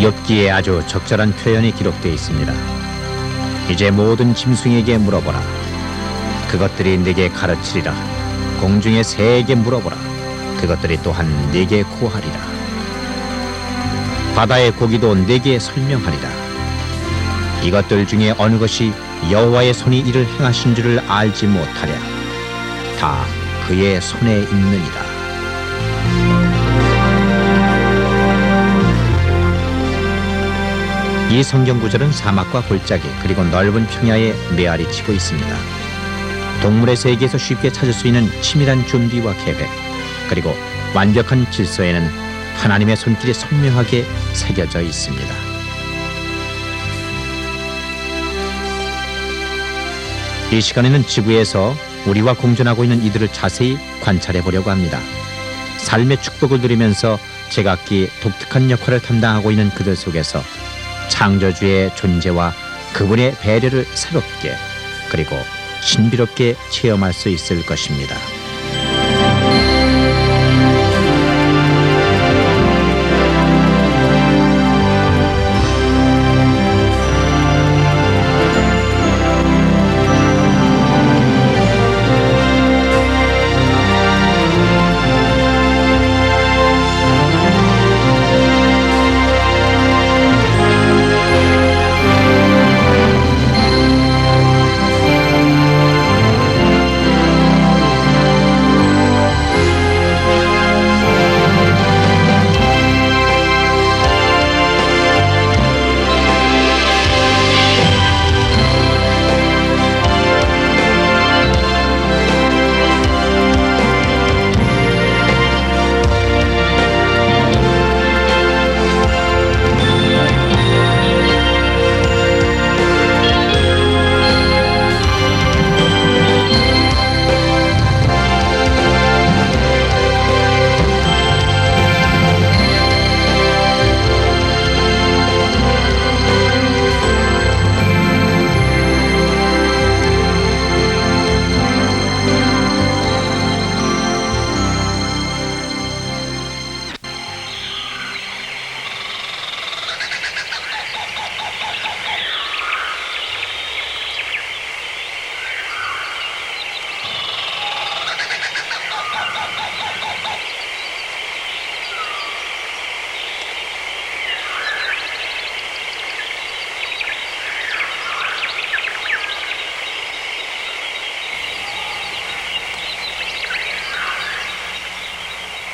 욥기에 아주 적절한 표현이 기록되어 있습니다. 이제 모든 짐승에게 물어보라. 그것들이 네게 가르치리라. 공중의 새에게 물어보라. 그것들이 또한 네게 고하리라. 바다의 고기도 네게 설명하리라. 이것들 중에 어느 것이 여호와의 손이 이를 행하신 줄을 알지 못하랴. 다 그의 손에 있느니라. 이 성경 구절은 사막과 골짜기 그리고 넓은 평야에 메아리 치고 있습니다. 동물의 세계에서 쉽게 찾을 수 있는 치밀한 준비와 계획 그리고 완벽한 질서에는 하나님의 손길이 선명하게 새겨져 있습니다. 이 시간에는 지구에서 우리와 공존하고 있는 이들을 자세히 관찰해 보려고 합니다. 삶의 축복을 누리면서 제각기 독특한 역할을 담당하고 있는 그들 속에서 창조주의 존재와 그분의 배려를 새롭게 그리고 신비롭게 체험할 수 있을 것입니다.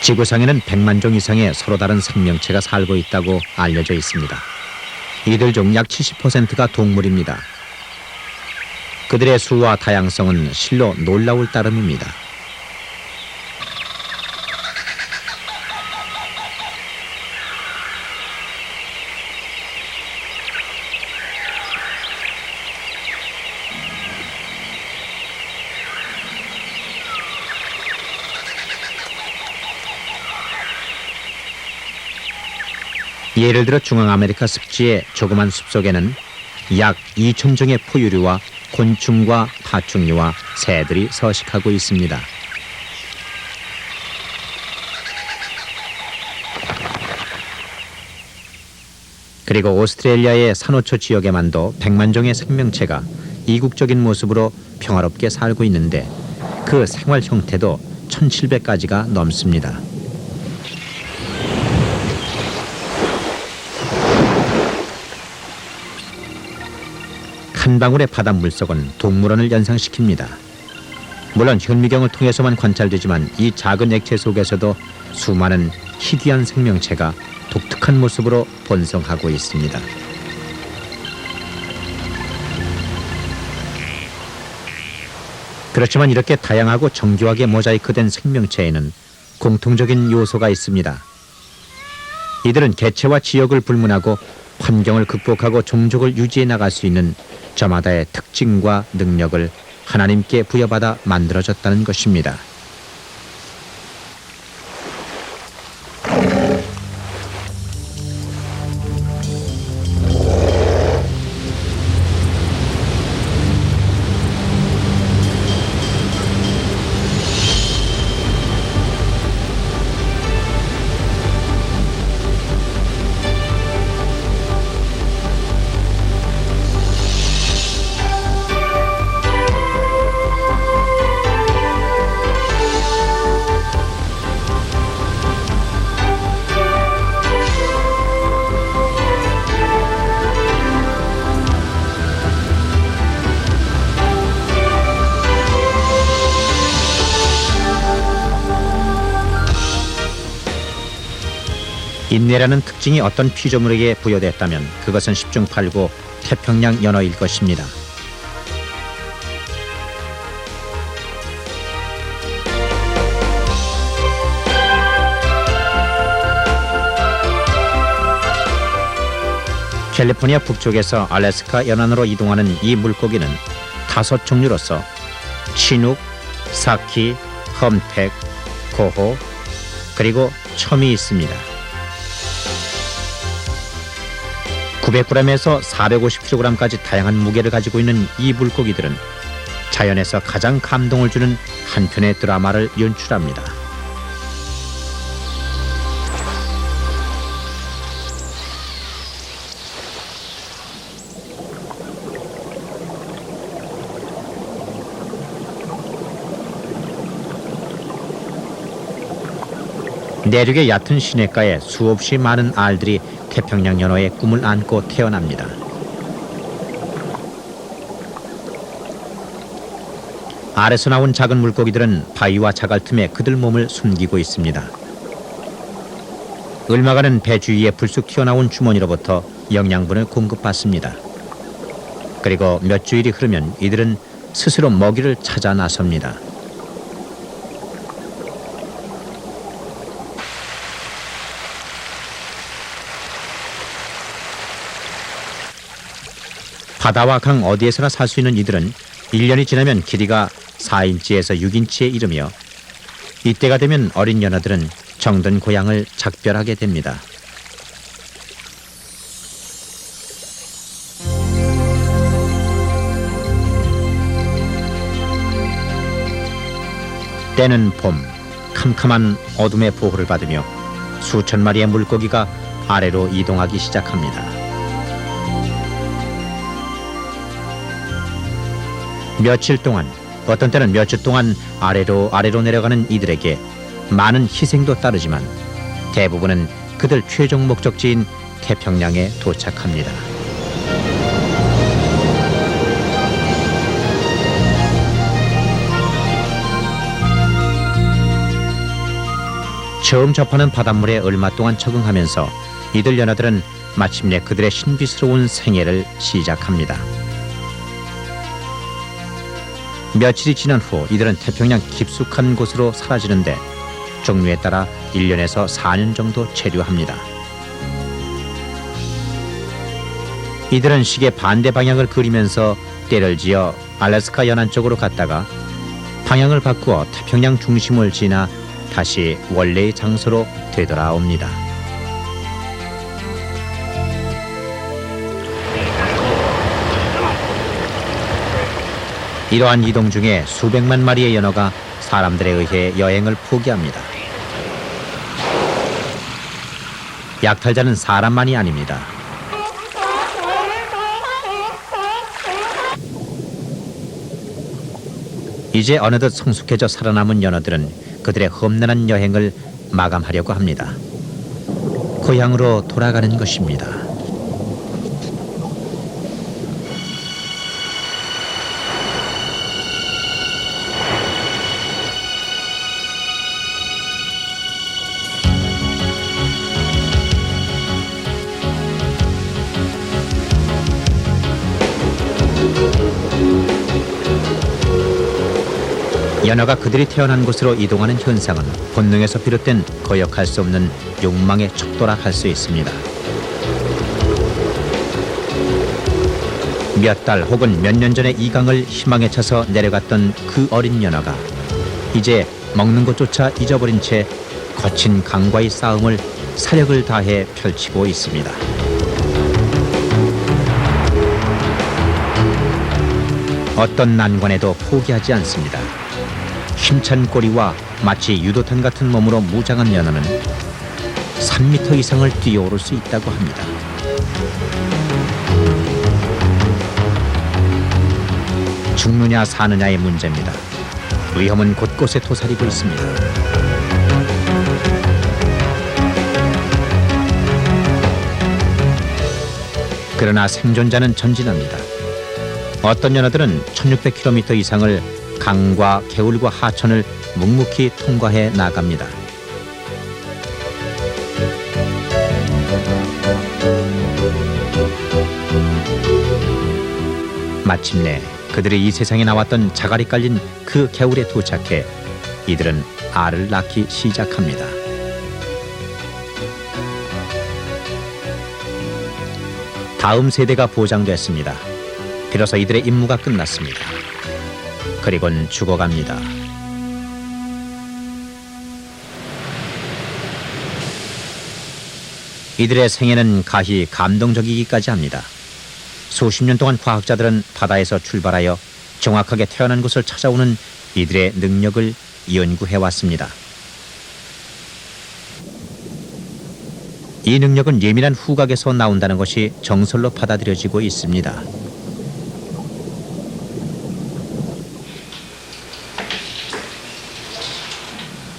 지구상에는 100만 종 이상의 서로 다른 생명체가 살고 있다고 알려져 있습니다. 이들 중 약 70%가 동물입니다. 그들의 수와 다양성은 실로 놀라울 따름입니다. 예를 들어 중앙아메리카 습지의 조그만 숲속에는 약 2,000종의 포유류와 곤충과 파충류와 새들이 서식하고 있습니다. 그리고 오스트레일리아의 산호초 지역에만도 100만 종의 생명체가 이국적인 모습으로 평화롭게 살고 있는데 그 생활 형태도 1,700가지가 넘습니다. 한 방울의 바닷물속은 동물원을 연상시킵니다. 물론 현미경을 통해서만 관찰되지만 이 작은 액체 속에서도 수많은 희귀한 생명체가 독특한 모습으로 번성하고 있습니다. 그렇지만 이렇게 다양하고 정교하게 모자이크된 생명체에는 공통적인 요소가 있습니다. 이들은 개체와 지역을 불문하고 환경을 극복하고 종족을 유지해 나갈 수 있는 저마다의 특징과 능력을 하나님께 부여받아 만들어졌다는 것입니다. 인내라는 특징이 어떤 피조물에게 부여됐다면 그것은 10중 8구 태평양 연어일 것입니다. 캘리포니아 북쪽에서 알래스카 연안으로 이동하는 이 물고기는 5종류로서 치눅, 사키, 험택, 고호, 그리고 첨이 있습니다. 900g에서 450kg까지 다양한 무게를 가지고 있는 이 물고기들은 자연에서 가장 감동을 주는 한 편의 드라마를 연출합니다. 내륙의 얕은 시냇가에 수없이 많은 알들이 태평양 연어의 꿈을 안고 태어납니다. 알에서 나온 작은 물고기들은 바위와 자갈 틈에 그들 몸을 숨기고 있습니다. 을마가는 배 주위에 불쑥 튀어나온 주머니로부터 영양분을 공급받습니다. 그리고 몇 주일이 흐르면 이들은 스스로 먹이를 찾아 나섭니다. 바다와 강 어디에서나 살 수 있는 이들은 1년이 지나면 길이가 4인치에서 6인치에 이르며 이때가 되면 어린 연어들은 정든 고향을 작별하게 됩니다. 때는 봄, 캄캄한 어둠의 보호를 받으며 수천 마리의 물고기가 아래로 이동하기 시작합니다. 며칠 동안, 어떤 때는 몇 주 동안 아래로 내려가는 이들에게 많은 희생도 따르지만 대부분은 그들 최종 목적지인 태평양에 도착합니다. 처음 접하는 바닷물에 얼마 동안 적응하면서 이들 연어들은 마침내 그들의 신비스러운 생애를 시작합니다. 며칠이 지난 후 이들은 태평양 깊숙한 곳으로 사라지는데 종류에 따라 1년에서 4년 정도 체류합니다. 이들은 시계 반대 방향을 그리면서 때를 지어 알래스카 연안 쪽으로 갔다가 방향을 바꾸어 태평양 중심을 지나 다시 원래의 장소로 되돌아옵니다. 이러한 이동 중에 수백만 마리의 연어가 사람들에 의해 여행을 포기합니다. 약탈자는 사람만이 아닙니다. 이제 어느덧 성숙해져 살아남은 연어들은 그들의 험난한 여행을 마감하려고 합니다. 고향으로 돌아가는 것입니다. 연어가 그들이 태어난 곳으로 이동하는 현상은 본능에서 비롯된 거역할 수 없는 욕망의 척도라 할 수 있습니다. 몇 달 혹은 몇 년 전에 이 강을 희망에 차서 내려갔던 그 어린 연어가 이제 먹는 것조차 잊어버린 채 거친 강과의 싸움을 사력을 다해 펼치고 있습니다. 어떤 난관에도 포기하지 않습니다. 힘찬 꼬리와 마치 유도탄 같은 몸으로 무장한 연어는 3m 이상을 뛰어오를 수 있다고 합니다. 죽느냐 사느냐의 문제입니다. 위험은 곳곳에 도사리고 있습니다. 그러나 생존자는 전진합니다. 어떤 연어들은 1600km 이상을 강과 개울과 하천을 묵묵히 통과해 나갑니다. 마침내 그들이 이 세상에 나왔던 자갈이 깔린 그 개울에 도착해 이들은 알을 낳기 시작합니다. 다음 세대가 보장됐습니다. 비로소 이들의 임무가 끝났습니다. 그리곤 죽어갑니다. 이들의 생애는 가히 감동적이기까지 합니다. 수십 년 동안 과학자들은 바다에서 출발하여 정확하게 태어난 곳을 찾아오는 이들의 능력을 연구해왔습니다. 이 능력은 예민한 후각에서 나온다는 것이 정설로 받아들여지고 있습니다.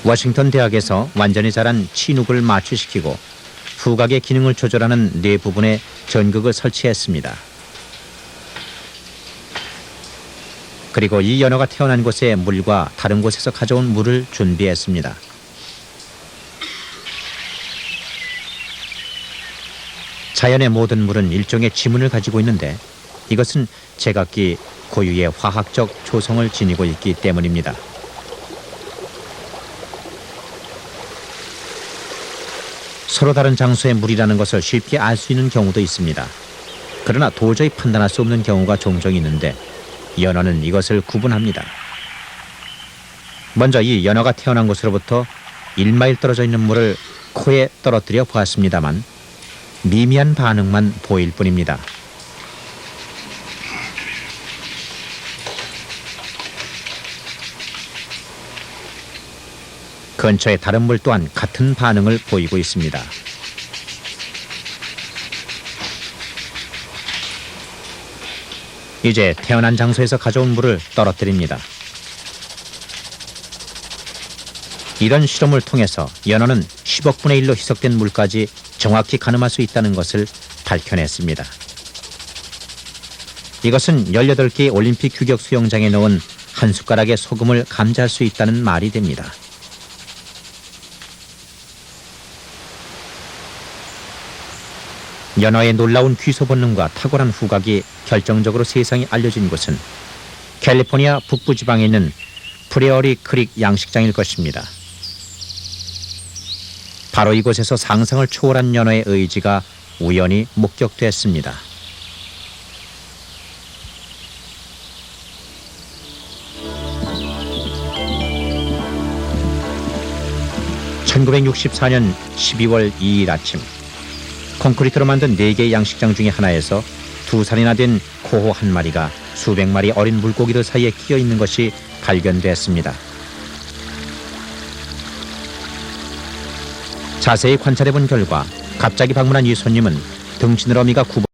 워싱턴 대학에서 완전히 자란 진욱을 마취시키고 후각의 기능을 조절하는 뇌 부분에 전극을 설치했습니다. 그리고 이 연어가 태어난 곳에 물과 다른 곳에서 가져온 물을 준비했습니다. 자연의 모든 물은 일종의 지문을 가지고 있는데 이것은 제각기 고유의 화학적 조성을 지니고 있기 때문입니다. 서로 다른 장소의 물이라는 것을 쉽게 알 수 있는 경우도 있습니다. 그러나 도저히 판단할 수 없는 경우가 종종 있는데 연어는 이것을 구분합니다. 먼저 이 연어가 태어난 곳으로부터 1마일 떨어져 있는 물을 코에 떨어뜨려 보았습니다만 미미한 반응만 보일 뿐입니다. 근처의 다른 물 또한 같은 반응을 보이고 있습니다. 이제 태어난 장소에서 가져온 물을 떨어뜨립니다. 이런 실험을 통해서 연어는 10억분의 1로 희석된 물까지 정확히 가늠할 수 있다는 것을 밝혀냈습니다. 이것은 18개의 올림픽 규격 수영장에 넣은 한 숟가락의 소금을 감지할 수 있다는 말이 됩니다. 연어의 놀라운 귀소 본능과 탁월한 후각이 결정적으로 세상에 알려진 곳은 캘리포니아 북부 지방에 있는 프레어리 크릭 양식장일 것입니다. 바로 이곳에서 상상을 초월한 연어의 의지가 우연히 목격됐습니다. (1964년 12월 2일) 아침 콘크리트로 만든 4개의 양식장 중에 하나에서 2살이나 된 코호 한 마리가 수백 마리 어린 물고기들 사이에 끼어 있는 것이 발견됐습니다. 자세히 관찰해 본 결과 갑자기 방문한 이 손님은 등치느러미가 9번